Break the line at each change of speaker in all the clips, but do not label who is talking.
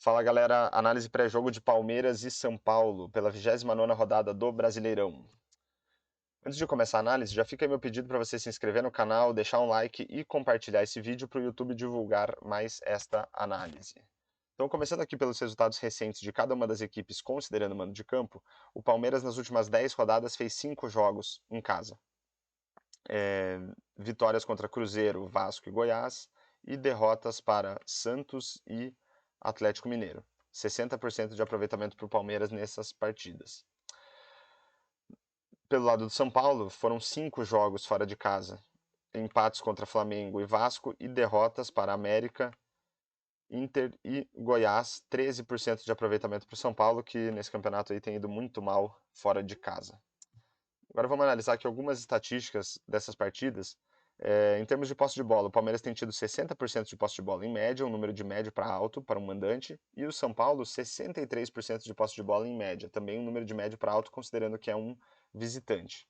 Fala galera, análise pré-jogo de Palmeiras e São Paulo pela 29ª rodada do Brasileirão. Antes de começar a análise, já fica aí meu pedido para você se inscrever no canal, deixar um like e compartilhar esse vídeo para o YouTube divulgar mais esta análise. Então, começando aqui pelos resultados recentes de cada uma das equipes considerando o mando de campo, o Palmeiras nas últimas 10 rodadas fez 5 jogos em casa. Vitórias contra Cruzeiro, Vasco e Goiás e derrotas para Santos e Atlético Mineiro. 60% de aproveitamento para o Palmeiras nessas partidas. Pelo lado do São Paulo, foram 5 jogos fora de casa. Empates contra Flamengo e Vasco e derrotas para América, Inter e Goiás. 13% de aproveitamento para o São Paulo, que nesse campeonato aí tem ido muito mal fora de casa. Agora vamos analisar aqui algumas estatísticas dessas partidas. Em termos de posse de bola, o Palmeiras tem tido 60% de posse de bola em média, um número de médio para alto para um mandante, e o São Paulo 63% de posse de bola em média, também um número de médio para alto, considerando que é um visitante.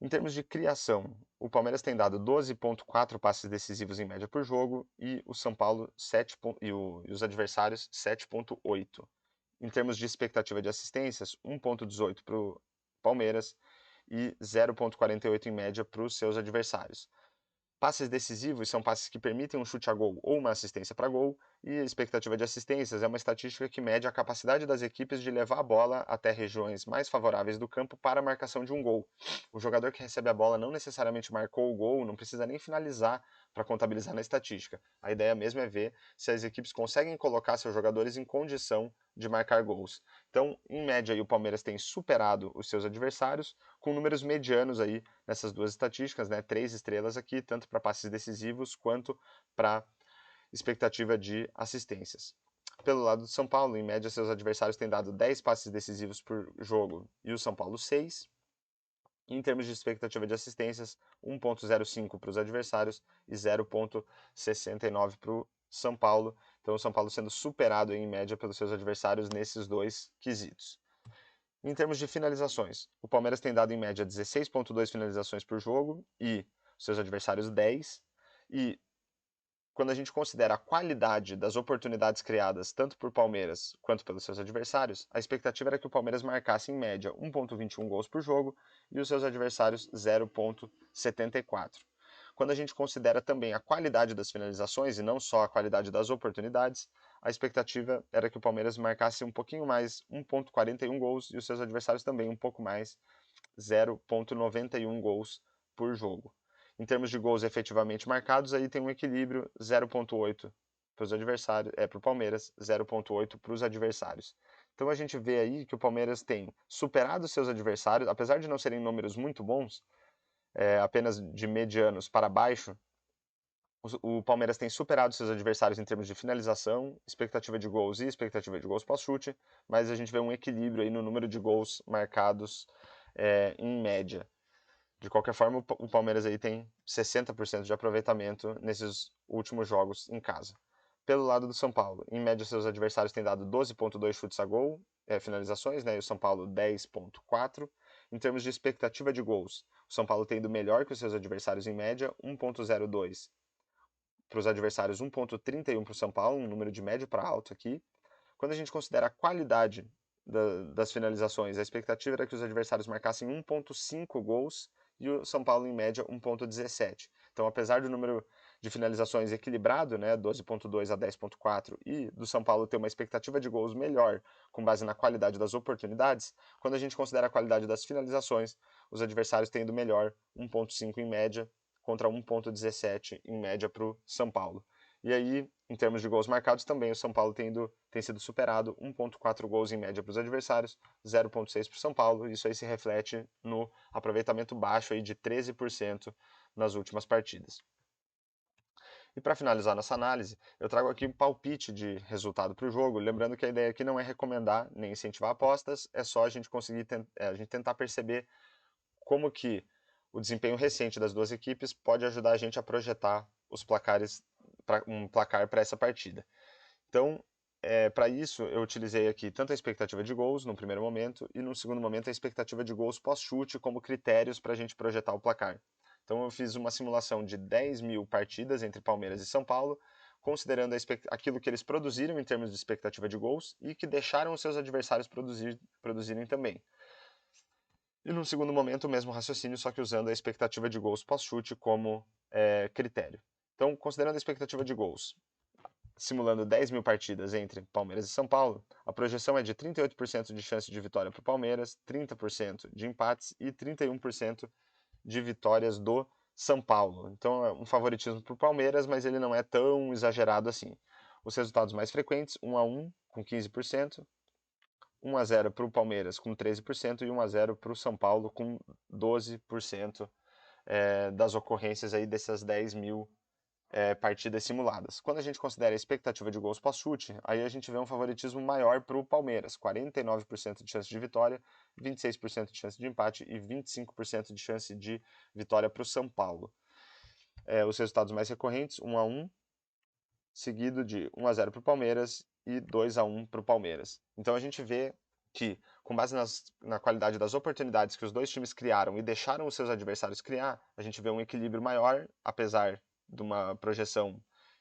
Em termos de criação, o Palmeiras tem dado 12,4 passes decisivos em média por jogo e o São Paulo 7, e os adversários 7,8. Em termos de expectativa de assistências, 1,18 para o Palmeiras e 0,48 em média para os seus adversários. Passes decisivos são passes que permitem um chute a gol ou uma assistência para gol, e a expectativa de assistências é uma estatística que mede a capacidade das equipes de levar a bola até regiões mais favoráveis do campo para a marcação de um gol. O jogador que recebe a bola não necessariamente marcou o gol, não precisa nem finalizar para contabilizar na estatística. A ideia mesmo é ver se as equipes conseguem colocar seus jogadores em condição de marcar gols. Então, em média, o Palmeiras tem superado os seus adversários com números medianos aí nessas duas estatísticas, né? 3 estrelas aqui, tanto para passes decisivos quanto para expectativa de assistências. Pelo lado do São Paulo, em média, seus adversários têm dado 10 passes decisivos por jogo e o São Paulo 6. Em termos de expectativa de assistências, 1,05 para os adversários e 0,69 para o São Paulo. Então, o São Paulo sendo superado em média pelos seus adversários nesses dois quesitos. Em termos de finalizações, o Palmeiras tem dado em média 16,2 finalizações por jogo e seus adversários 10. E quando a gente considera a qualidade das oportunidades criadas tanto por Palmeiras quanto pelos seus adversários, a expectativa era que o Palmeiras marcasse em média 1,21 gols por jogo e os seus adversários 0,74. Quando a gente considera também a qualidade das finalizações e não só a qualidade das oportunidades, a expectativa era que o Palmeiras marcasse um pouquinho mais 1,41 gols e os seus adversários também um pouco mais 0,91 gols por jogo. Em termos de gols efetivamente marcados, aí tem um equilíbrio 0,8 para os adversários, para o Palmeiras, 0,8 para os adversários. Então a gente vê aí que o Palmeiras tem superado seus adversários, apesar de não serem números muito bons, apenas de medianos para baixo, o Palmeiras tem superado seus adversários em termos de finalização, expectativa de gols e expectativa de gols pós-chute, mas a gente vê um equilíbrio aí no número de gols marcados em média. De qualquer forma, o Palmeiras aí tem 60% de aproveitamento nesses últimos jogos em casa. Pelo lado do São Paulo, em média seus adversários têm dado 12,2 chutes a gol, finalizações, né, e o São Paulo 10,4. Em termos de expectativa de gols, o São Paulo tem ido melhor que os seus adversários em média, 1,02 para os adversários, 1,31 para o São Paulo, um número de médio para alto aqui. Quando a gente considera a qualidade das finalizações, a expectativa era que os adversários marcassem 1,5 gols e o São Paulo, em média, 1,17. Então, apesar do número de finalizações equilibrado, né, 12,2 a 10,4, e do São Paulo ter uma expectativa de gols melhor com base na qualidade das oportunidades, quando a gente considera a qualidade das finalizações, os adversários têm ido melhor, 1,5 em média, contra 1,17 em média para o São Paulo. E aí, em termos de gols marcados, também o São Paulo tem sido superado, 1,4 gols em média para os adversários, 0,6 para o São Paulo. Isso aí se reflete no aproveitamento baixo aí de 13% nas últimas partidas. E para finalizar nossa análise, eu trago aqui um palpite de resultado para o jogo, lembrando que a ideia aqui não é recomendar nem incentivar apostas, é só a gente conseguir a gente tentar perceber como que o desempenho recente das duas equipes pode ajudar a gente a projetar os placares, um placar para essa partida. Então, para isso, eu utilizei aqui tanto a expectativa de gols no primeiro momento e no segundo momento a expectativa de gols pós-chute como critérios para a gente projetar o placar. Então eu fiz uma simulação de 10 mil partidas entre Palmeiras e São Paulo, considerando aquilo que eles produziram em termos de expectativa de gols e que deixaram os seus adversários produzirem também. E num segundo momento, o mesmo raciocínio, só que usando a expectativa de gols pós-chute como critério. Então, considerando a expectativa de gols, simulando 10 mil partidas entre Palmeiras e São Paulo, a projeção é de 38% de chance de vitória para o Palmeiras, 30% de empates e 31% de vitórias do São Paulo. Então é um favoritismo para o Palmeiras, mas ele não é tão exagerado assim. Os resultados mais frequentes, 1-1 com 15%, 1-0 para o Palmeiras com 13% e 1-0 para o São Paulo com 12% das ocorrências aí dessas 10 mil partidas simuladas. Quando a gente considera a expectativa de gols pós-chute, aí a gente vê um favoritismo maior para o Palmeiras, 49% de chance de vitória, 26% de chance de empate e 25% de chance de vitória para o São Paulo. Os resultados mais recorrentes, 1-1, seguido de 1-0 para o Palmeiras e 2-1 para o Palmeiras. Então a gente vê que, com base na qualidade das oportunidades que os dois times criaram e deixaram os seus adversários criar, a gente vê um equilíbrio maior, apesar de uma projeção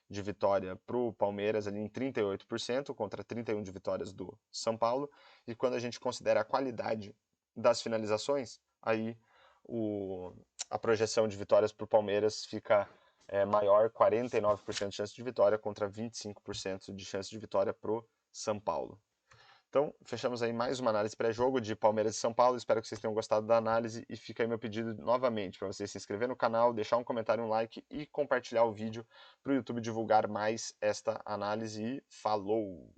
de vitória para o Palmeiras ali em 38% contra 31% de vitórias do São Paulo. E quando a gente considera a qualidade das finalizações, aí a projeção de vitórias para o Palmeiras fica maior, 49% de chance de vitória contra 25% de chance de vitória para o São Paulo. Então, fechamos aí mais uma análise pré-jogo de Palmeiras e São Paulo. Espero que vocês tenham gostado da análise e fica aí meu pedido novamente para você se inscrever no canal, deixar um comentário, um like e compartilhar o vídeo para o YouTube divulgar mais esta análise. E falou!